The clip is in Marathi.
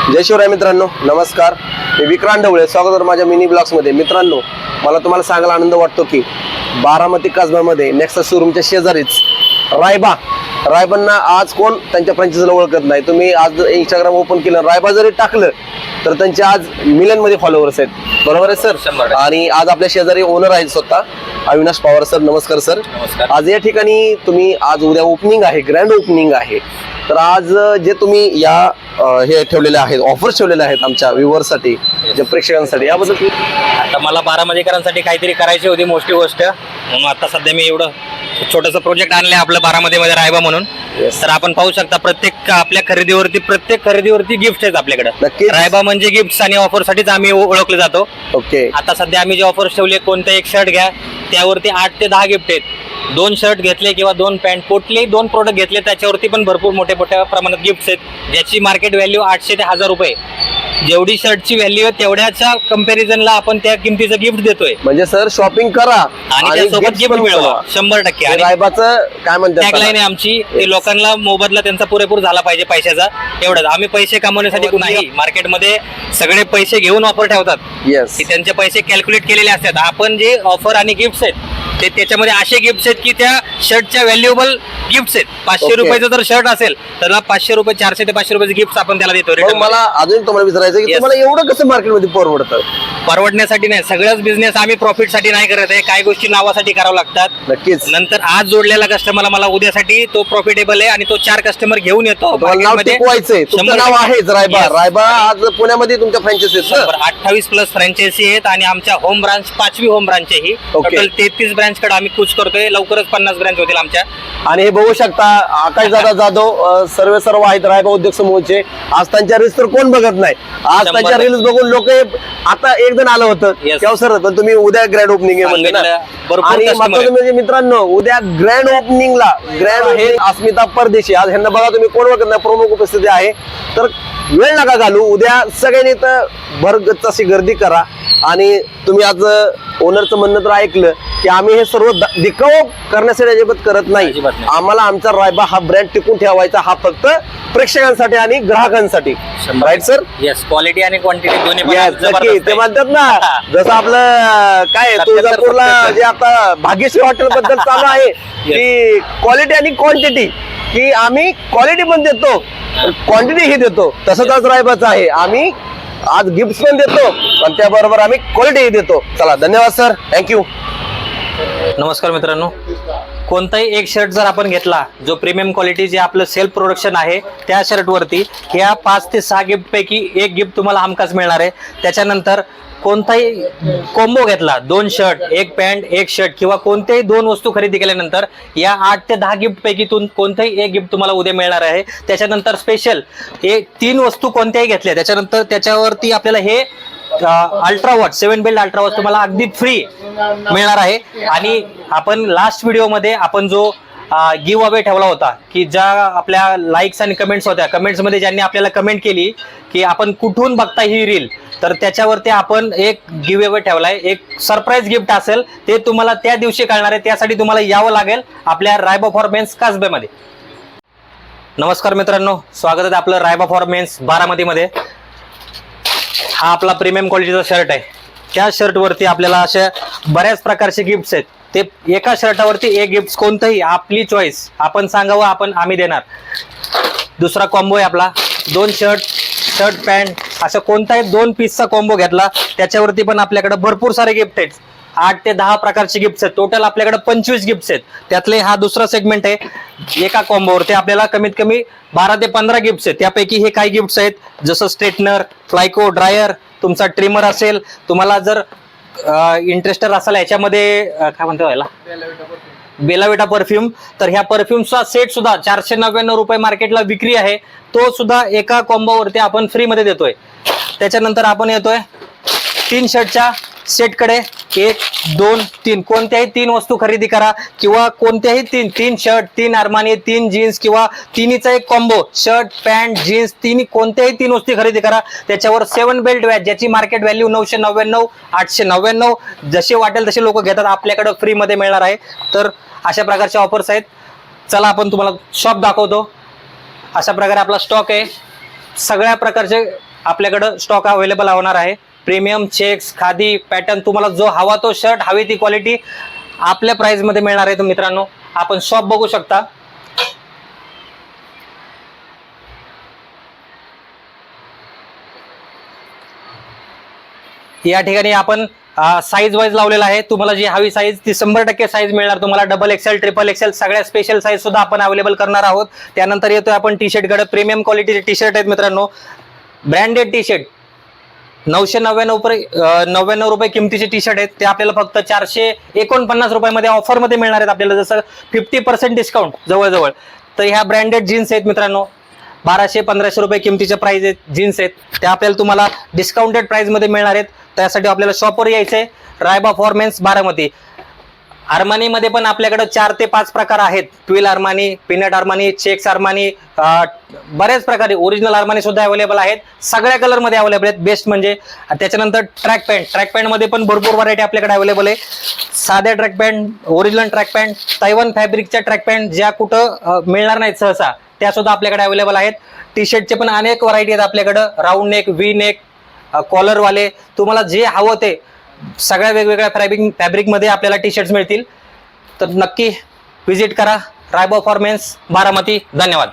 जय शिवराय मित्रांनो, नमस्कार. मी विक्रांत ढवळे, स्वागत आहे माझ्या मिनी ब्लॉग्समध्ये. मित्रांनो, मला तुम्हाला सांगायला आनंद वाटतो की बारामती कसब्यामध्ये नेक्सस शोरूमच्या शेजारीच रायबांना आज कोण त्यांच्या फ्रँचायझीला ओळखत नाही. तुम्ही आज इंस्टाग्राम ओपन केलं, रायबा जरी टाकलं तर त्यांचे आज मिलियनमध्ये फॉलोअर्स आहेत. बरोबर आहे सर? 100%. आणि आज आपल्या शेजारी ओनर आहेत स्वतः अविनाश पवार सर. नमस्कार सर. नमस्कार. आज या ठिकाणी तुम्ही, आज उद्या ओपनिंग आहे, ग्रँड ओपनिंग आहे. तर आज जे तुम्ही या हे ठेवलेले आहेत, ऑफर्स ठेवलेले आहेत आमच्या व्ह्यूअर्ससाठी, जे प्रेक्षकांसाठी, याबद्दल आता मला बारामतीकरांसाठी काहीतरी करायची होती मोठी गोष्ट, म्हणून आता सध्या मी एवढं छोटंसं प्रोजेक्ट आणलंय आपलं बारामतीमध्ये रायबा म्हणून. तर आपण पाहू शकता प्रत्येक आपल्या खरेदीवरती गिफ्ट आहेत आपल्याकडे. नक्कीच. रायबा म्हणजे गिफ्ट आणि ऑफर साठीच आम्ही ओळखले जातो. ओके. आता सध्या आम्ही जे ऑफर्स ठेवले, कोणतं एक शर्ट घ्या त्यावरती 8 ते 10 गिफ्ट आहेत. 2 शर्ट घेतले किंवा 2 पॅन्ट, कुठलेही 2 प्रोडक्ट घेतले त्याच्यावरती पण भरपूर मोठ्या प्रमाणात गिफ्ट आहेत, ज्याची मार्केट व्हॅल्यू 800 ते 1000 रुपये. जेवढी शर्टची व्हॅल्यू आहे तेवढ्याच्या कंपॅरिझनला आपण त्या किमतीचं गिफ्ट देतोय. म्हणजे सर शॉपिंग करा आणि त्यासोबत gifts गिफ्ट पण मिळवा मिळवा. 100%. आणि रायबाचं काय म्हणतात, टॅगलाईन आहे आमची, ते लोकांना मोबदला त्यांचा पुरेपूर झाला पाहिजे पैशाचा, एवढंच. आम्ही पैसे कमवण्यासाठी नाही, मार्केटमध्ये सगळे पैसे घेऊन ऑफर ठेवतात, येस. की त्यांचे पैसे कॅल्क्युलेट केलेले असतात. आपण जे ऑफर आणि गिफ्ट्स आहेत ते त्याच्यामध्ये असे गिफ्ट्स आहेत की त्या शर्टच्या व्हॅल्युएबल गिफ्ट्स आहेत. 500 Okay. रुपयाचं जर शर्ट असेल तर 500 रुपये, 400 ते 500 रुपयाचे गिफ्ट आपण त्याला देतो. मग return मला अजून तुम्हाला विचारायचं की Yes. तुम्हाला एवढं कसं मार्केटमध्ये परवडतं? परवडण्यासाठी नाही, सगळंच बिझनेस आम्ही प्रॉफिटसाठी नाही करत आहे. काही गोष्टी नावासाठी करावं लागतात. नक्कीच. नंतर आज जोडलेला कस्टमर मला उद्यासाठी तो प्रॉफिटेबल आहे आणि तो 4 कस्टमर घेऊन येतो. तुम्हाला नाव टिकवायचंय, तुमचं नाव आहेच रायबा. Yes. रायबा आज पुण्यामध्ये तुमच्या फ्रँचायझी आहेत ना? 28 प्लस फ्रँचायझी आहेत आणि आमच्या होम ब्रांच 5वी होम ब्रांच आहे ही. Okay. टोटल 33 ब्रांच कडे आम्ही कूच करतोय. लवकरच 50 ब्रांच होतील आमच्या. आणि हे बघू शकता आकाश दादा जाधव सर्व आहेत रायबा उद्योग समूहचे. आज त्यांच्या रील्स तर कोण बघत नाही. आज 100%. त्यांच्या रील्स बघून लोक, आता एक जण आलं होतं Yes. तेव्हा सर, पण तुम्ही उद्या ग्रँड ओपनिंग आहे म्हणले ना. भरपूर आणि customer महत्त्वाचं आहेत. म्हणजे मित्रांनो, उद्या ग्रँड ओपनिंगला आहे अस्मिता परदेशी. आज ह्यांना बघा तुम्ही, कोण बघत नाही, प्रमुख उपस्थिती आहे. तर वेळ नका घालू, उद्या सगळ्यांनी तर भरगच्च अशी गर्दी करा. आणि तुम्ही आज ओनरचं म्हणणं तर ऐकलं की आम्ही हे सर्व दिखावा करण्यासाठी अजिबात करत नाही. अजिबात नाही. आम्हाला आमचा रायबा हा ब्रँड टिकून ठेवायचा, हा फक्त प्रेक्षकांसाठी आणि ग्राहकांसाठी. Right sir? येस, क्वालिटी आणि क्वांटिटी दोन्ही पण Yes, नक्की. जबरदस्त ते आहे. म्हणतात ना, जसं आपलं काय 77 तुळजापूरला जे आता भाग्यश्री हॉटेल बद्दल चालू आहे की क्वालिटी आणि क्वांटिटी, की आम्ही क्वालिटी पण देतो, क्वांटिटी ही देतो. तसंच आज रायबाचं आहे. आम्ही आज गिफ्ट पण देतो पण त्याबरोबर आम्ही क्वालिटी देतो. चला, धन्यवाद सर, थँक्यू. नमस्कार मित्रांनो, कोणताही एक शर्ट जर आपण घेतला, जो प्रीमियम क्वालिटी जे आपलं सेल्फ प्रोडक्शन आहे, त्या शर्टवरती ह्या 5 ते 6 गिफ्ट पैकी एक गिफ्ट तुम्हाला हमखास मिळणार आहे. त्याच्यानंतर कोणताही कॉम्बो घेतला, 2 शर्ट, 1 पॅन्ट, 1 शर्ट किंवा कोणत्याही 2 वस्तू खरेदी केल्यानंतर या 8 ते 10 गिफ्ट पैकीतून कोणताही एक गिफ्ट तुम्हाला उद्या मिळणार आहे. त्याच्यानंतर स्पेशल हे 3 वस्तू कोणत्याही घेतल्या त्याच्यानंतर त्याच्यावरती आपल्याला हे ultra watch 7 belt ultra watch तुम्हाला अगदी फ्री मिळणार आहे. आणि आपण लास्ट व्हिडिओमध्ये आपण जो गिव्ह अवे ठेवला होता, की ज्या आपल्या लाईक्स आणि कमेंट्स होत्या, कमेंट्समध्ये ज्यांनी आपल्याला कमेंट केली की आपण कुठून बघता ही रील, तर त्याच्यावरती आपण एक गिव्ह अवे ठेवलाय. एक सरप्राईज गिफ्ट असेल, ते तुम्हाला त्या दिवशी कळणार आहे. त्यासाठी तुम्हाला यावं लागेल आपल्या रायबा फॉर मेन्स कसब्यामध्ये. नमस्कार मित्रांनो, स्वागत आहे आपलं रायबा फॉर मेन्स बारामतीमध्ये. हा आपला प्रीमियम क्वालिटीचा शर्ट आहे. त्या शर्टवरती आपल्याला अशा बऱ्याच प्रकारचे गिफ्ट्स आहेत. ते एका शर्टावरती एक गिफ्ट, कोणतंही आपली चॉईस, आपण सांगावं आम्ही देणार. दुसरा कॉम्बो आहे आपला 2 शर्ट पॅन्ट, असं कोणताही 2 पीसचा कॉम्बो घेतला त्याच्यावरती पण आपल्याकडे भरपूर सारे गिफ्ट आहेत. 8 ते 10 प्रकारचे गिफ्ट्स आहेत. टोटल आपल्याकडे 25 गिफ्ट्स आहेत. त्यातले हा दुसरा सेगमेंट आहे. एका कॉम्बोवरती आपल्याला कमीत कमी 12 ते 15 गिफ्ट्स आहेत. त्यापैकी हे काही गिफ्ट्स आहेत, जसं स्ट्रेटनर, फ्लायको, ड्रायर, तुमचा ट्रिमर असेल, तुम्हाला जर इंटरेस्टेड असाल याच्यामध्ये काय म्हणतो याला, बेलाविटा परफ्यूम, तर ह्या परफ्यूमचा सेट सुद्धा 499 रुपये मार्केटला विक्री आहे. तो सुद्धा एका कॉम्बोवरती आपण फ्रीमध्ये देतोय. त्याच्यानंतर आपण येतोय 3 शर्टच्या सेटकडे. 1, 2, 3 कोणत्याही 3 वस्तू खरेदी करा, किंवा कोणत्याही 3 शर्ट, 3 अरमानी, 3 जीन्स किंवा तिन्हीचा एक कॉम्बो, शर्ट पॅन्ट जीन्स, कोणत्याही 3 वस्तू खरेदी करा. त्याच्यावर 7 बेल्ट वॅच, ज्याची मार्केट व्हॅल्यू 999, 899, जसे वाटेल तसे लोक घेतात, आपल्याकडे फ्रीमध्ये मिळणार आहे. तर अशा प्रकारचे ऑफर्स आहेत. चला आपण तुम्हाला शॉप दाखवतो. अशा प्रकारे आपला स्टॉक आहे. सगळ्या प्रकारचे आपल्याकडं स्टॉक अवेलेबल होणार आहे. प्रीमियम चेक्स, खादी पॅटर्न, तुम्हाला जो हवा तो शर्ट, हवी ती क्वालिटी आपल्या प्राइस मध्ये मिळणार आहे. तर मित्रांनो, आपण शॉप बघू शकता. या ठिकाणी आपण साईज वाईज लावलेला आहे. तुम्हाला जी हवी साईज ती 100% साईज मिळणार तुम्हाला. डबल एक्सेल, ट्रिपल एक्सेल सगळ्या स्पेशल साईज सुद्धा आपण अवेलेबल करणार आहोत. त्यानंतर येतोय आपण टी शर्ट कडे. प्रीमियम क्वालिटीचे टी शर्ट आहेत मित्रांनो, ब्रँडेड टी शर्ट. 999 रुपये किमतीचे टी शर्ट आहेत, ते आपल्याला फक्त 449 रुपयामध्ये ऑफर मध्ये मिळणार आहेत आपल्याला, जसं 50% डिस्काउंट जवळजवळ. तर ह्या ब्रँडेड जीन्स आहेत मित्रांनो, 1200-1500 रुपये किमतीच्या प्राइस आहेत जीन्स आहेत, त्या आपल्याला तुम्हाला डिस्काउंटेड प्राइस मध्ये मिळणार आहेत. त्यासाठी आपल्याला शॉपवर यायचंय. Raiba for mens Baramati. Armani मध्ये पण आपल्याकडे 4 ते 5 प्रकार आहेत. Twill Armani, peanut Armani, checks Armani, बरेच प्रकारे ओरिजिनल अरमानी सुद्धा अवेलेबल आहेत. सगळ्या कलर मध्ये अवेलेबल आहेत. बेस्ट म्हणजे त्याच्यानंतर ट्रॅक पॅन्ट मध्ये पण भरपूर व्हरायटी आपल्याकडे अवेलेबल आहे. साध्या track pant, original track pant, Taiwan फॅब्रिकच्या ट्रॅक पॅन्ट ज्या कुठं मिळणार नाहीत सहसा, त्या सुद्धा आपल्याकडे अवेलेबल आहेत. टी शर्टचे पण अनेक व्हरायटी आहेत आपल्याकडे. Round neck, V neck, collar वाले, तुम्हाला जे हवं ते सगळ्या वेगवेगळ्या फॅब्रिक मध्ये आपल्याला टी शर्ट्स मिळतील. तर नक्की विजिट करा रायबा फॉर मेन्स बारामती. धन्यवाद.